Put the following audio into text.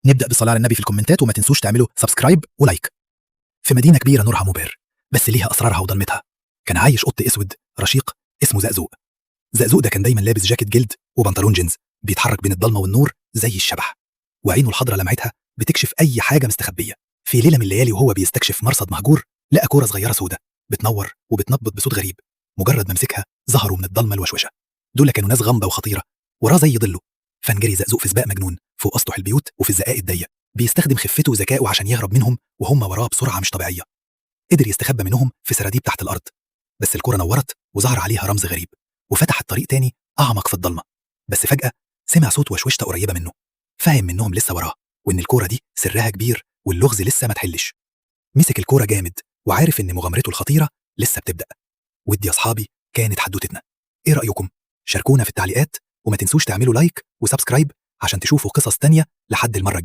نبدأ بالصلاة على النبي في الكومنتات، وما تنسوش تعملوا سبسكرايب ولايك. في مدينة كبيرة نورها مبهر، بس ليها أسرارها وضلمتها. كان عايش قط أسود رشيق اسمه زقزوق. زقزوق ده كان دايما لابس جاكيت جلد وبنطلون جينز، بيتحرك بين الضلمة والنور زي الشبح، وعينه الحضرة لمعتها بتكشف أي حاجة مستخبية. في ليلة من الليالي وهو بيستكشف مرصد مهجور، لقى كورة صغيرة سودة بتنور وبتنبض بصوت غريب. مجرد ما مسكها ظهروا من الضلمة الوشوشة. دول كانوا ناس غامضة وخطيرة وراه زي ظله. فانجري زقزوق في سباق مجنون فوق أسطح البيوت وفي الزقاق الضيق، بيستخدم خفته وذكائه عشان يهرب منهم وهم وراه بسرعة مش طبيعية. قدر يستخبى منهم في سراديب تحت الأرض، بس الكرة نورت وظهر عليها رمز غريب، وفتحت طريق تاني أعمق في الضلمة. بس فجأة سمع صوت وشوشة قريبة منه، فهم إنهم لسه وراه وإن الكرة دي سرها كبير واللغز لسه ما تحلش. مسك الكرة جامد وعارف إن مغامرته الخطيرة لسه بتبدأ. ودي يا أصحابي كانت حدوتتنا. إيه رأيكم؟ شاركونا في التعليقات، وما تنسوش تعملوا لايك وسبسكرايب عشان تشوفوا قصص تانية لحد المرة الجاية.